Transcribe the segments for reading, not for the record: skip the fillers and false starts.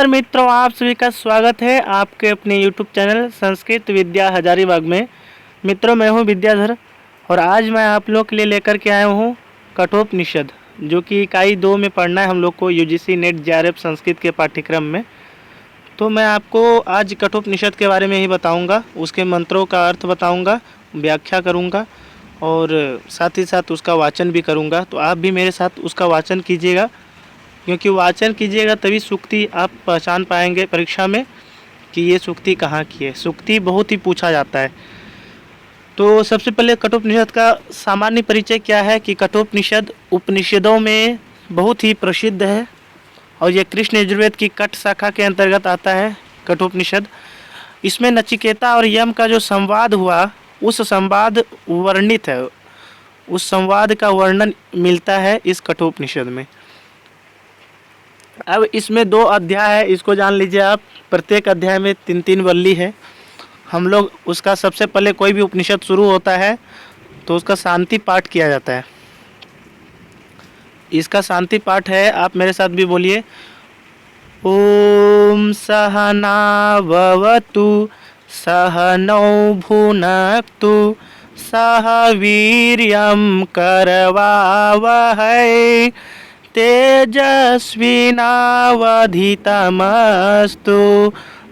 नमस्कार मित्रों, आप सभी का स्वागत है आपके अपने YouTube चैनल संस्कृत विद्या हजारीबाग में। मित्रों, मैं हूं विद्याधर और आज मैं आप लोग के लिए लेकर के आया हूं कठोपनिषद, जो कि इकाई 2 में पढ़ना है हम लोग को UGC नेट JRF संस्कृत के पाठ्यक्रम में। तो मैं आपको आज कठोपनिषद के बारे में ही बताऊँगा, उसके मंत्रों का अर्थ बताऊँगा, व्याख्या करूँगा और साथ ही साथ उसका वाचन भी करूँगा। तो आप भी मेरे साथ उसका वाचन कीजिएगा, क्योंकि वाचन कीजिएगा तभी सूक्ति आप पहचान पाएंगे परीक्षा में कि ये सूक्ति कहाँ की है। सूक्ति बहुत ही पूछा जाता है। तो सबसे पहले कठोपनिषद का सामान्य परिचय क्या है कि कठोपनिषद उपनिषदों में बहुत ही प्रसिद्ध है और ये कृष्ण यजुर्वेद की कठ शाखा के अंतर्गत आता है कठोपनिषद। इसमें नचिकेता और यम का जो संवाद हुआ, उस संवाद वर्णित है, उस संवाद का वर्णन मिलता है इस कठोपनिषद में। अब इसमें 2 अध्याय है, इसको जान लीजिए आप। प्रत्येक अध्याय में 3-3 वल्ली है। हम लोग उसका सबसे पहले कोई भी उपनिषद शुरू होता है तो उसका शांति पाठ किया जाता है। इसका शांति पाठ है, आप मेरे साथ भी बोलिए। ओम सहना भवतु सहनौ भुनक्तु सह वीर्यं करवावहै तेजस्विनावधीतमस्तु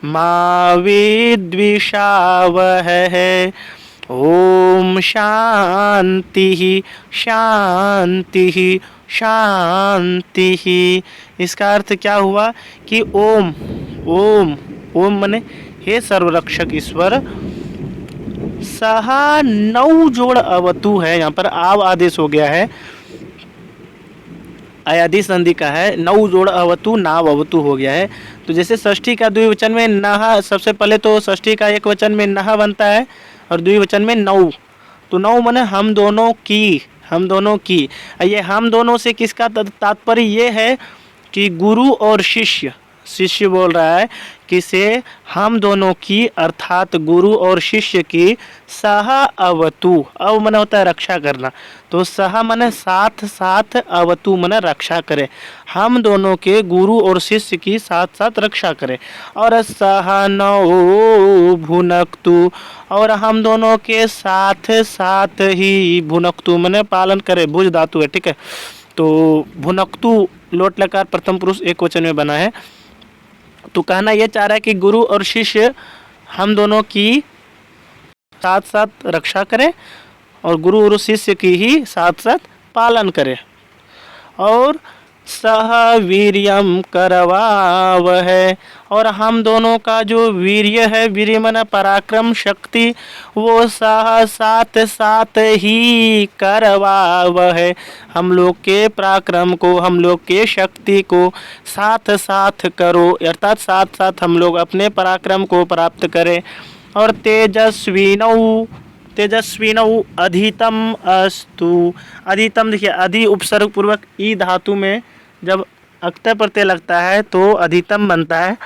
मा विद्विषावहै। ओम शांति शांति शांति। इसका अर्थ क्या हुआ कि ओम ओम ओम माने हे सर्वरक्षक ईश्वर। सहा 9 जोड़ अवतु है, यहाँ पर आव आदेश हो गया है, अयादि संधि का है। 9 जोड़ अवतु नाव अवतु हो गया है। तो जैसे षष्ठी का द्विवचन में नह, सबसे पहले तो षष्ठी का एक वचन में नह बनता है और द्विवचन में 9। तो 9 माने हम दोनों की, हम दोनों की। ये हम दोनों से किसका तात्पर्य ये है कि गुरु और शिष्य, शिष्य बोल रहा है कि से हम दोनों की, अर्थात गुरु और शिष्य की सह अवतु। अव माने होता है रक्षा करना, तो सह माने साथ साथ, अवतु माने रक्षा करे। हम दोनों के गुरु और शिष्य की साथ साथ रक्षा करे। और सहनौ भुनक्तु, और हम दोनों के साथ साथ ही, भुनक्तु माने पालन करे, भुज धातु है, ठीक है। तो भुनक्तु लोट लकार प्रथम पुरुष एक वचन में बना है। तो कहना यह चाह रहा है कि गुरु और शिष्य हम दोनों की साथ साथ रक्षा करें और गुरु और शिष्य की ही साथ साथ पालन करें। और सह वीर्यम करवावहै, और हम दोनों का जो वीर्य है, वीर्य माना पराक्रम शक्ति, वो सह साथ साथ ही करवावहै। हम लोग के पराक्रम को, हम लोग के शक्ति को साथ साथ करो, अर्थात साथ साथ हम लोग अपने पराक्रम को प्राप्त करें। और तेजस्विनौ, तेजस्विनौ अधितम अस्तु। अधितम देखिए, अधि उपसर्ग पूर्वक ई धातु में जब अक्तः प्रत्यय लगता है तो अधितम बनता है।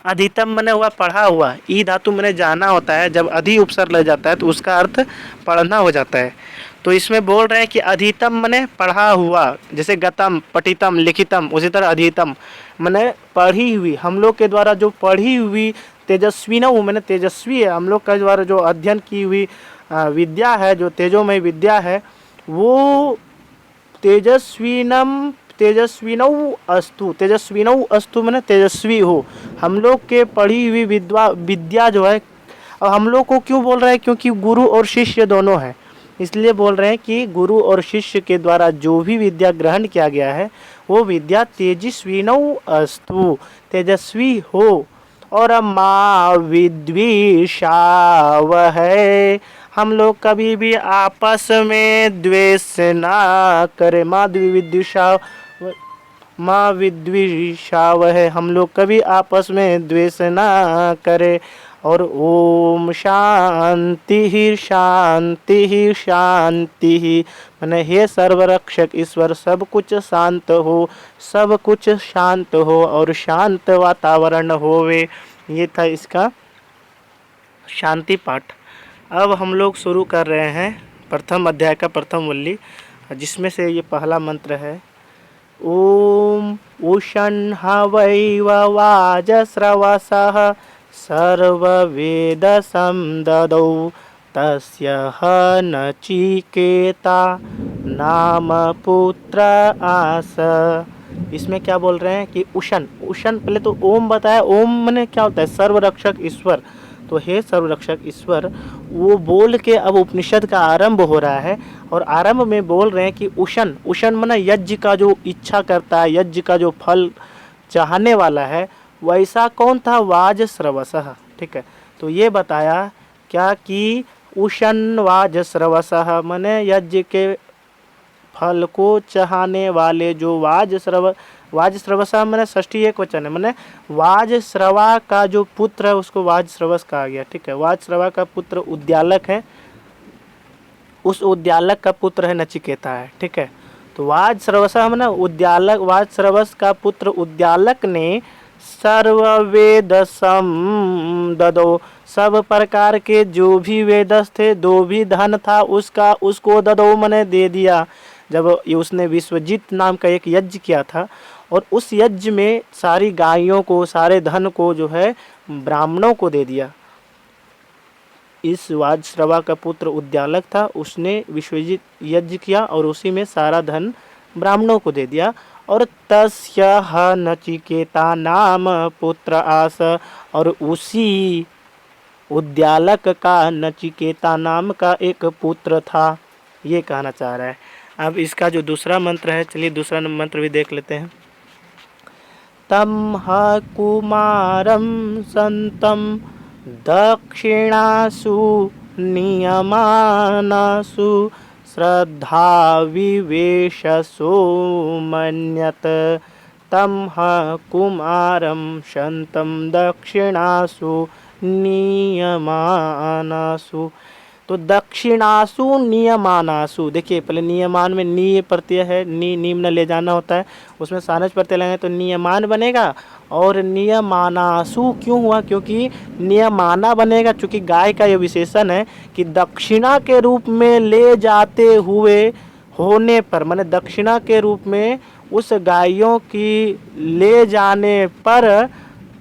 अधितम माने हुआ पढ़ा हुआ, ई धातु माने जाना होता है। जब अधि उपसर्ग लग जाता है तो उसका अर्थ पढ़ना हो जाता है। तो इसमें बोल रहे हैं कि अधितम माने पढ़ा हुआ, जैसे गतम, पठितम, लिखितम, उसी तरह अधितम माने पढ़ी हुई, हम लोग के द्वारा जो पढ़ी हुई। तेजस्विनौ माने तेजस्वी है, हम लोग के द्वारा जो अध्ययन की हुई विद्या है, जो तेजोमय विद्या है, वो तेजस्विनम, तेजस्विनौ अस्तु। तेजस्विनौ अस्तु माने तेजस्वी हो, हम लोग के पढ़ी हुई विद्या जो है। और हम लोग को क्यों बोल रहे हैं, क्योंकि गुरु और शिष्य दोनों हैं, इसलिए बोल रहे हैं कि गुरु और शिष्य के द्वारा जो भी विद्या ग्रहण किया गया है वो विद्या तेजस्विनौ अस्तु, तेजस्वी हो। और मा विद्विषावहै, हम लोग कभी भी आपस में द्वेष ना करें। माँ विद्विषावहै, हम लोग कभी आपस में द्वेष ना करें। और ओम शांति शांति शांति, माने हे सर्वरक्षक ईश्वर, सब कुछ शांत हो, सब कुछ शांत हो और शांत वातावरण होवे। ये था इसका शांति पाठ। अब हम लोग शुरू कर रहे हैं प्रथम अध्याय का प्रथम वल्ली, जिसमें से ये पहला मंत्र है ॐ उषण्हवैव वाजस्रवसः सर्ववेदसं ददौ तस्य ह नचिकेता नाम पुत्र आस। इसमें क्या बोल रहे हैं कि उशन उशन, पहले तो ओम बताया। ओम माने क्या होता है? सर्वरक्षक ईश्वर। तो हे सर्वरक्षक ईश्वर, वो बोल के अब उपनिषद का आरंभ हो रहा है। और आरंभ में बोल रहे हैं कि उशन उशन माने यज्ञ का जो इच्छा करता है, यज्ञ का जो फल चाहने वाला है, वैसा कौन था? वाजस्रवसः। ठीक है, तो ये बताया क्या कि उशन वाजस्रवसः माने यज्ञ के फल को चाहने वाले जो वाजस्रवसा मैंने षष्ठी एक वचन है, मैंने वाजस्रवा का जो पुत्र है उसको वाजस्रवस कहा गया। ठीक है, वाजस्रवा का पुत्र उद्यालक है, उस उद्यालक का पुत्र है नचिकेता है। ठीक है, तो वाजस्रवसा मैंने उद्यालक, वाजस्रवस का पुत्र उद्यालक ने सर्ववेद सम ददो, सब प्रकार के जो भी वेदस थे, जो भी धन था उसका उसको ददो मैंने दे दिया। जब ये उसने विश्वजीत नाम का एक यज्ञ किया था और उस यज्ञ में सारी गायों को, सारे धन को जो है ब्राह्मणों को दे दिया। इस वाजश्रवा का पुत्र उद्यालक था, उसने विश्वजीत यज्ञ किया और उसी में सारा धन ब्राह्मणों को दे दिया। और तस्य ह नचिकेता नाम पुत्र आस, और उसी उद्यालक का नचिकेता नाम का एक पुत्र था, ये कहना चाह रहा है। अब इसका जो दूसरा मंत्र है, चलिए दूसरा मंत्र भी देख लेते हैं। तम ह कुमारम संतम दक्षिणासु नियमानासु श्रद्धा विवेशसो मन्यत। तम ह कुमारम संतम दक्षिणासु नियमानासु। तो दक्षिणासु नियमानासु, देखिए पहले नियमान में नी प्रत्यय है, नी नीम न ले जाना होता है, उसमें सानस प्रत्यय लगेंगे तो नियमान बनेगा। और नियमानासु क्यों हुआ? क्योंकि नियमाना बनेगा, क्योंकि गाय का यह विशेषण है कि दक्षिणा के रूप में ले जाते हुए होने पर, माने दक्षिणा के रूप में उस गायों की ले जाने पर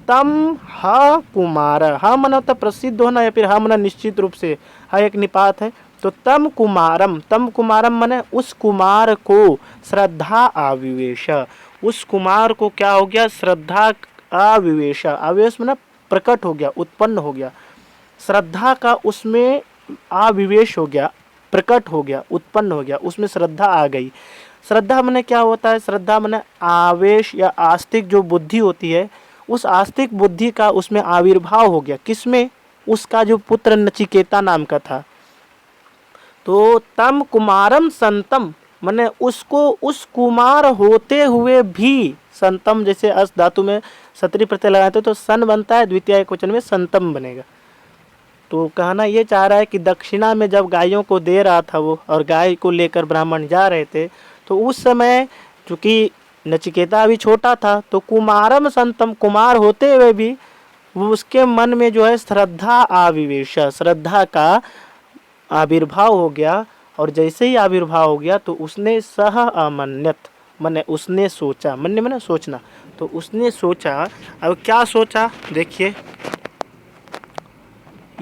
तम ह कुमार, ह मना होता प्रसिद्ध होना या फिर ह मना निश्चित रूप से, ह एक निपात है। तो तम कुमारम मने उस कुमार को श्रद्धा आविवेश, उस कुमार को क्या हो गया? श्रद्धा आविवेश, आवेश मना प्रकट हो गया, उत्पन्न हो गया। श्रद्धा का उसमें आविवेश हो गया, प्रकट हो गया, उत्पन्न हो गया, उसमें श्रद्धा आ गई। श्रद्धा मने क्या होता है? श्रद्धा मने आवेश या आस्तिक जो बुद्धि होती है, उस आस्तिक बुद्धि का उसमें आविर्भाव हो गया। किसमें? उसका जो पुत्र नचिकेता नाम का था। तो तम कुमारम संतम मने उसको, उस कुमार होते हुए भी, संतम जैसे अस धातु में सत्री प्रत्यय लगाते तो सन बनता है, द्वितीय एक वचन में संतम बनेगा। तो कहना ये चाह रहा है कि दक्षिणा में जब गायों को दे रहा था वो, और गाय को लेकर ब्राह्मण जा रहे थे, तो उस समय चूँकि नचिकेता अभी छोटा था, तो कुमारम संतम, कुमार होते हुए भी वो उसके मन में जो है श्रद्धा आविवेश, श्रद्धा का आविर्भाव हो गया। और जैसे ही आविर्भाव हो गया तो उसने सह अमन्यत, मैंने उसने सोचा, मन में सोचना, तो उसने सोचा। अब क्या सोचा देखिए,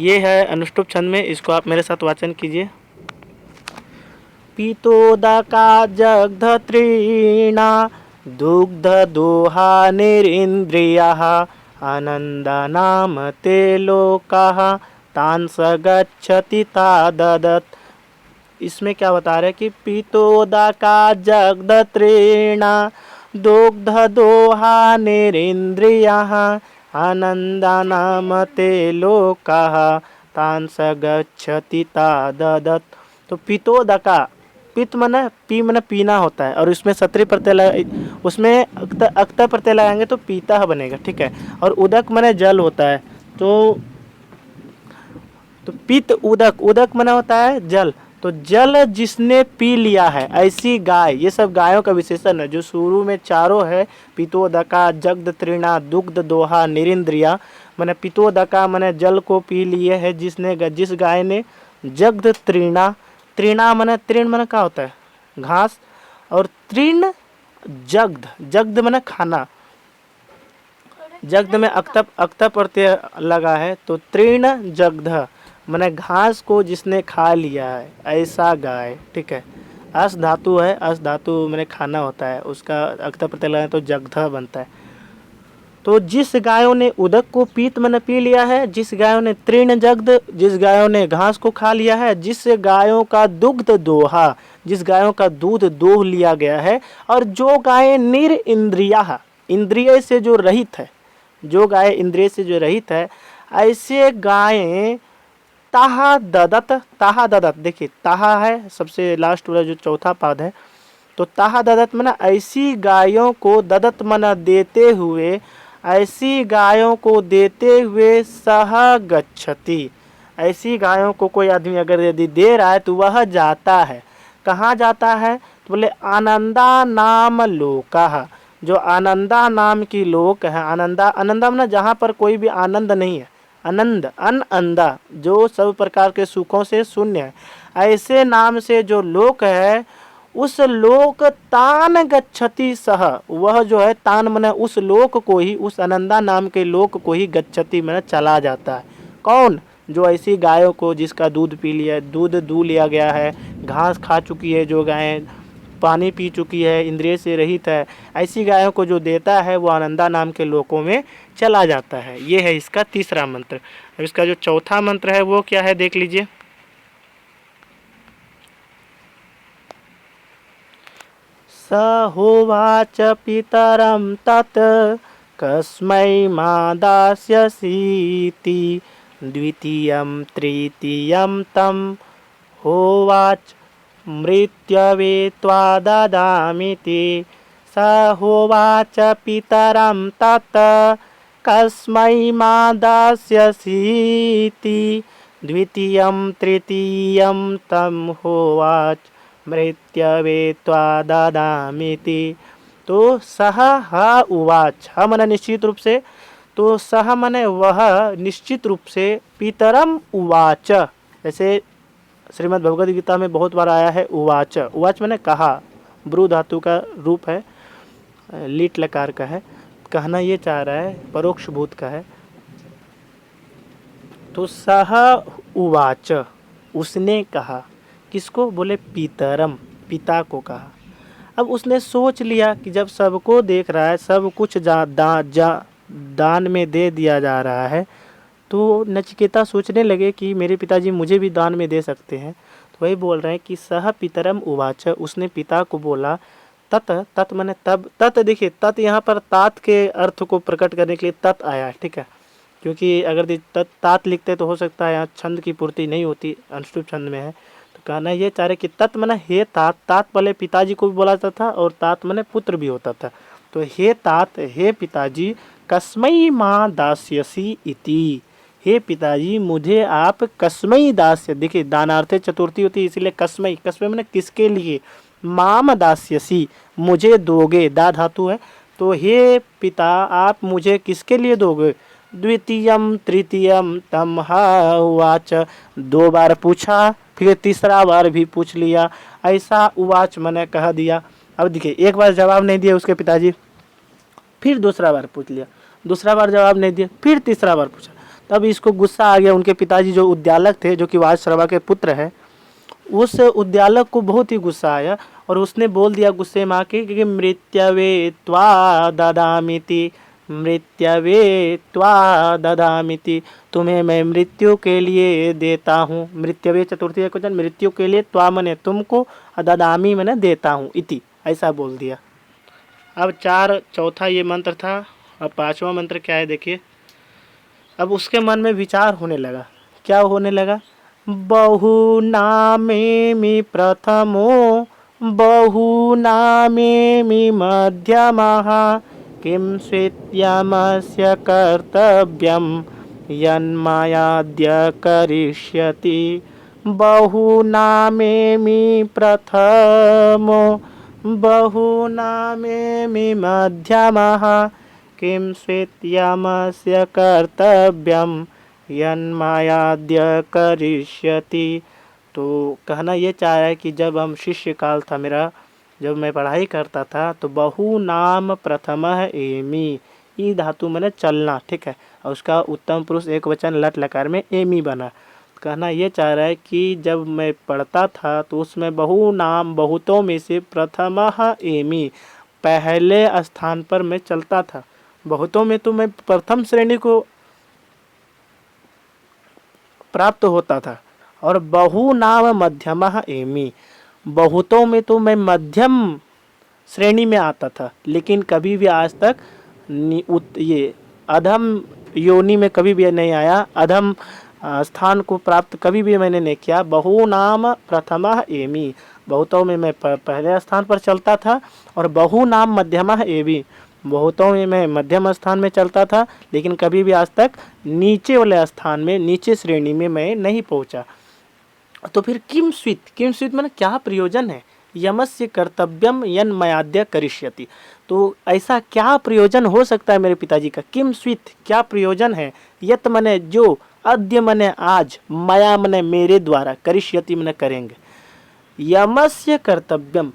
ये है अनुष्टुप छंद में, इसको आप मेरे साथ वाचन कीजिए। पीतोदका जगधत्रीणा दुग्ध दोहा निरिंद्रियः आनंदनाम ते लोकाः तान् स गच्छति ताददत्। इसमें क्या बता रहे हैं कि पीतोदका जगधत्रीणा दुग्ध दोहा निरिंद्रियः आनंदनाम ते लोकाः तान् स गच्छति ताददत्। तो पीतोदका, पित मने पी मने पीना होता है, और उसमें सत्री प्रत्यय उसमें अक्त प्रत्यय लगाएंगे तो पीता बनेगा। ठीक है, और उदक मने जल होता है। तो पित उदक, उदक मने होता है जल। तो जल जिसने पी लिया है, ऐसी गाय, ये सब गायों का विशेषण है जो शुरू में चारों है, पीतोदका जगधत्रीणा दुग्ध दोहा निरिंद्रिया। मैंने पीतोदका मैंने जल को पी लिए है जिसने, जिस गाय ने जगधत्रीणा, तृणा मने, तृण मने क्या होता है? घास, और तृण जग्ध, जग्ध मैंने खाना, जग्ध में अक्तप अक्तप प्रत्यय लगा है तो तृण जग्ध मैंने घास को जिसने खा लिया है ऐसा गाय। ठीक है, अस धातु है, अस धातु मैंने खाना होता है, उसका अक्तप प्रत्यय लगा है तो जग्ध बनता है। तो जिस गायों ने उदक को पीत मैंने पी लिया है, जिस गायों ने तृण जग्ध, जिस गायों ने घास को खा लिया है, जिस गायों का दुग्ध दोहा, जिस गायों का दूध दोह लिया गया है, और जो गायें निर इंद्रिया, इंद्रिय से जो रहित है, जो गाय इंद्रिय से जो रहित है, ऐसे गायें ताहा ददत, ताहा ददत, देखिए ताहा है सबसे लास्ट वाला जो चौथा पाद है, तो ताहा ददत मना ऐसी गायों को, ददत मना देते हुए, ऐसी गायों को देते हुए सह गच्छति, ऐसी गायों को कोई आदमी अगर यदि दे रहा है तो वह जाता है, कहाँ जाता है तो बोले आनंदा नाम लोका, जो आनंदा नाम की लोक है, आनंदा, आनंदा मना जहाँ पर कोई भी आनंद नहीं है, आनंद अनंदा जो सब प्रकार के सुखों से शून्य है, ऐसे नाम से जो लोक है, उस लोक तान गच्छति सह, वह जो है तान मने उस लोक को ही, उस आनंदा नाम के लोक को ही गच्छति मने चला जाता है। कौन? जो ऐसी गायों को जिसका दूध पी लिया, दूध दूह लिया गया है, घास खा चुकी है, जो गायें पानी पी चुकी है, इंद्रिय से रहित है, ऐसी गायों को जो देता है वो आनंदा नाम के लोकों में चला जाता है। ये है इसका तीसरा मंत्र। अब इसका जो चौथा मंत्र है वो क्या है देख लीजिए। स होवाच पितरं तत् कस्मै मा दास्यसीति द्वितीयं तृतीयं तं होवाच मृत्यवे त्वा ददामीति। स होवाच पितरं तत् कस्मै मा दास्यसीति द्वितीयं तृतीयं तं होवाच मृत्यवे त्वा ददामीति। तो सह ह उवाच, ह मने निश्चित रूप से, तो सह मने वह निश्चित रूप से, पितरम उवाच, जैसे श्रीमद् भगवद गीता में बहुत बार आया है उवाच, उवाच मैंने कहा, ब्रू धातु का रूप है, लीट लकार का है, कहना ये चाह रहा है परोक्ष भूत का है। तो सह उवाच, उसने कहा, किसको? बोले पितरम, पिता को कहा। अब उसने सोच लिया कि जब सबको देख रहा है, सब कुछ दान में दे दिया जा रहा है, तो नचिकेता सोचने लगे कि मेरे पिताजी मुझे भी दान में दे सकते हैं। तो वही बोल रहे हैं कि सह पितरम उवाच, उसने पिता को बोला, तत्, तत् माने तब, तत् देखिए तत् यहाँ पर तात के अर्थ को प्रकट करने के लिए तत् आया, ठीक है, क्योंकि अगर तात लिखते तो हो सकता है यहाँ छंद की पूर्ति नहीं होती, अनुष्टुप छंद में है। तो कहना ये चाह रहे कि तत् माने हे तात, तात पहले पिताजी को भी बोला जाता था और तात माने पुत्र भी होता था। तो हे तात, हे पिताजी, कस्मै माँ दास्यसी इति, हे पिताजी मुझे आप कस्मै दास्य, देखिए दानार्थे चतुर्थी होती है इसीलिए कस्मै, कस्मै मैंने किसके लिए, माम दास्यसी मुझे दोगे, दा धातु है, तो हे पिता आप मुझे किसके लिए दोगे। द्वितीयम तृतीयम तम उवाच, 2 बार पूछा, फिर तीसरा बार भी पूछ लिया, ऐसा उवाच मैंने कह दिया। अब देखिए एक बार जवाब नहीं दिया उसके पिताजी, फिर दूसरा बार पूछ लिया, दूसरा बार जवाब नहीं दिया, फिर तीसरा बार पूछा, तब इसको गुस्सा आ गया। उनके पिताजी जो उद्यालक थे, जो कि वाजश्रवा के पुत्र हैं, उस उद्यालक को बहुत ही गुस्सा आया और उसने बोल दिया गुस्से में आके कि मृत्यवे त्वा ददामीति, मृत्यवे त्वा ददामीति, तुम्हें मैं मृत्यु के लिए देता हूँ। मृत्यवे चतुर्थी क्वेश्चन, मृत्यु के लिए, त्वा मने तुमको, ददामी मने देता हूँ, इति, ऐसा बोल दिया। अब चौथा ये मंत्र था। अब 5वां मंत्र क्या है देखिए। अब उसके मन में विचार होने लगा, क्या होने लगा, बहु नामेमि प्रथमो बहु नामेमि मध्यमः किं स्वेत्यमस्य कर्तव्यं यन्मयाद्य करिष्यति। बहु नामेमि प्रथमो बहु नामेमि मध्यमः किं स्वेत्यमस्य कर्तव्यं यन्मयाद्य करिष्यति। तो कहना ये चाह रहा है कि जब हम शिष्य काल था मेरा, जब मैं पढ़ाई करता था तो बहु नाम प्रथमः एमि, ई धातु मैंने चलना, ठीक है, और उसका उत्तम पुरुष एक वचन लट लकार में एमि बना। कहना ये चाह रहा है कि जब मैं पढ़ता था तो उसमें बहु नाम बहुतों में से प्रथमः एमि, पहले स्थान पर मैं चलता था। बहुतों में तो मैं प्रथम श्रेणी को प्राप्त होता था। और बहु नाम मध्यमः एमि, बहुतों में तो मैं मध्यम श्रेणी में आता था, लेकिन कभी भी आज तक ये अधम योनि में कभी भी नहीं आया, अधम स्थान को प्राप्त कभी भी मैंने नहीं किया। बहु नाम प्रथमः एमि, बहुतों में मैं पहले स्थान पर चलता था। और बहु नाम मध्यमः एमि, बहुतों में मैं मध्यम स्थान में चलता था, लेकिन कभी भी आज तक नीचे वाले स्थान में, नीचे श्रेणी में मैं नहीं पहुंचा। तो फिर किम स्वित, किम स्वित मैंने क्या प्रयोजन है? यमस्य कर्तव्यम यन्मयाद्य करिष्यति, तो ऐसा क्या प्रयोजन हो सकता है मेरे पिताजी का? किम स्वित, क्या प्रयोजन है? यत मने जो, अद्य मने आज, मया मने मेरे द्वारा, करिष्यति मने करेंगे। यमस्य कर्तव्यम,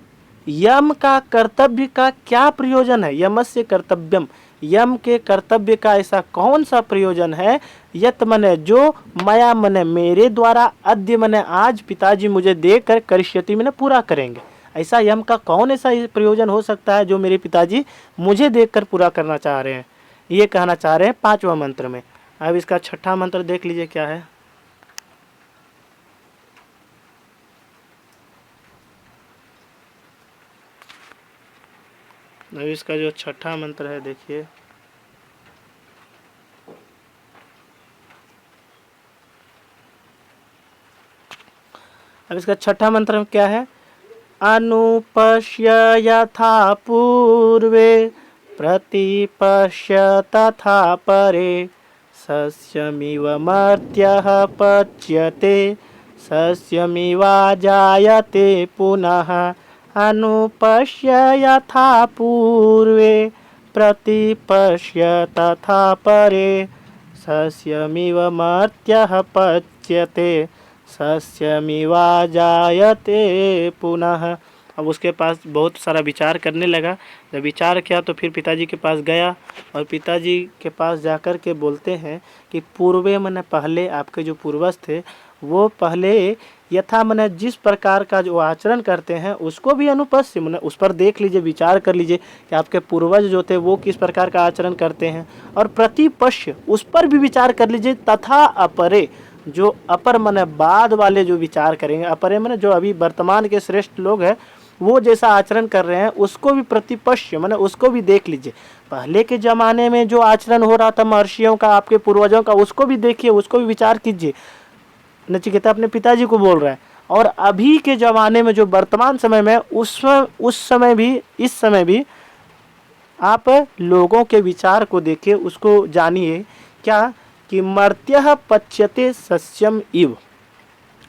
यम का कर्तव्य का क्या प्रयोजन है? यमस्य कर्तव्यम, यम के कर्तव्य का ऐसा कौन सा प्रयोजन है? यत मने जो, मया मने मेरे द्वारा, अद्य मने आज, पिताजी मुझे देकर, करिष्यति मने पूरा करेंगे। ऐसा यम का कौन ऐसा प्रयोजन हो सकता है जो मेरे पिताजी मुझे देखकर पूरा करना चाह रहे हैं? ये कहना चाह रहे हैं 5वां मंत्र में। अब इसका 6ठा मंत्र देख लीजिए क्या है। अब इसका जो 6ठा मंत्र है देखिए, अब इसका 6ठा मंत्र में क्या है? अनुपश्य यथा पूर्वे प्रतिपश्य तथा परे, सस्यमिव मर्त्यः पच्यते सस्यमिवा जायते पुनः। अनुपश्य यथा पूर्वे प्रतिपश्य तथा परे, सस्यमिव मर्त्यः पच्यते सस्यमिवा जायते पुनः। अब उसके पास बहुत सारा विचार करने लगा। जब विचार किया तो फिर पिताजी के पास गया, और पिताजी के पास जाकर के बोलते हैं कि पूर्वे मने पहले, आपके जो पूर्वज थे वो पहले यथा मने जिस प्रकार का जो आचरण करते हैं उसको भी अनुपस्य मने उस पर देख लीजिए, विचार कर लीजिए कि आपके पूर्वज जो थे वो किस प्रकार का आचरण करते हैं, और प्रतिपश्य उस पर भी विचार कर लीजिए। तथा अपरे, जो अपर मने बाद वाले जो विचार करेंगे, अपरे मने जो अभी वर्तमान के श्रेष्ठ लोग हैं वो जैसा आचरण कर रहे हैं उसको भी प्रतिपश्य मने उसको भी देख लीजिए। पहले के ज़माने में जो आचरण हो रहा था महर्षियों का, आपके पूर्वजों का, उसको भी देखिए, उसको भी विचार कीजिए। नचिकेता अपने पिताजी को बोल रहा है। और अभी के ज़माने में जो वर्तमान समय में, उस समय भी, इस समय भी आप लोगों के विचार को देखिए, उसको जानिए। क्या कि मर्त्यः पच्यते सस्यम इव,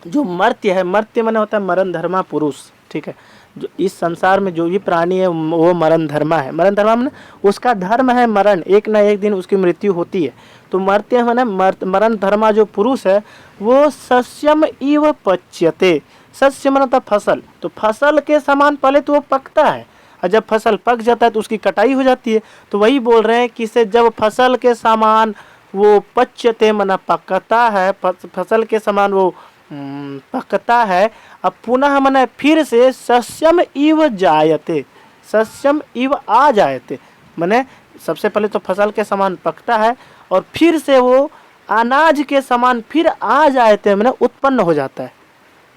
जो मर्त्य है, मर्त्य माने होता है मरण धर्मा पुरुष, ठीक है। जो इस संसार में जो भी प्राणी है वो मरण धर्मा है। मरण धर्मा माने उसका धर्म है मरण, एक ना एक दिन उसकी मृत्यु होती है। तो मर्त्य माने मरण धर्मा जो पुरुष है वो सस्यम इव पच्यते, सस्य माने होता फसल, तो फसल के समान पहले तो वो पकता है, और जब फसल पक जाता है तो उसकी कटाई हो जाती है। तो वही बोल रहे हैं कि इसे जब फसल के समान वो पच्यते माना पकता है, फसल के समान वो पकता है। अब पुनः माने फिर से सस्यम इव जायते, सस्यम इव आ जायते, माने सबसे पहले तो फसल के समान पकता है और फिर से वो अनाज के समान फिर आ जायते माने उत्पन्न हो जाता है।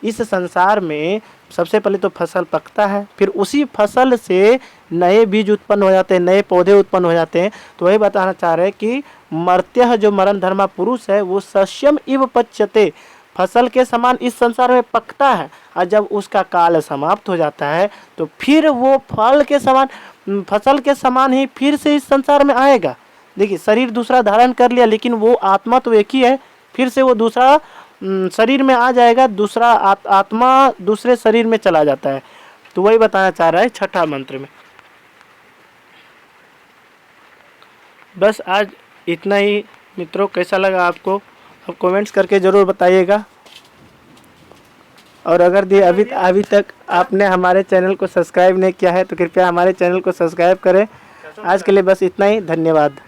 इस संसार में सबसे पहले तो फसल पकता है, फिर उसी फसल से नए बीज उत्पन्न हो जाते हैं, नए पौधे उत्पन्न हो जाते हैं। तो वही बताना चाह रहे हैं कि मर्त्य जो मरण धर्मा पुरुष है वो सस्यम इव पच्यते, फसल के समान इस संसार में पकता है, और जब उसका काल समाप्त हो जाता है तो फिर वो फल के समान, फसल के समान ही फिर से इस संसार में आएगा। देखिए, शरीर दूसरा धारण कर लिया लेकिन वो आत्मा तो एक ही है, फिर से वो दूसरा शरीर में आ जाएगा, दूसरा आत्मा दूसरे शरीर में चला जाता है। तो वही बताना चाह रहा है 6ठा मंत्र में। बस आज इतना ही मित्रों। कैसा लगा आपको? आप कमेंट्स करके ज़रूर बताइएगा। और अगर अभी अभी तक आपने हमारे चैनल को सब्सक्राइब नहीं किया है तो कृपया हमारे चैनल को सब्सक्राइब करें। आज के लिए बस इतना ही, धन्यवाद।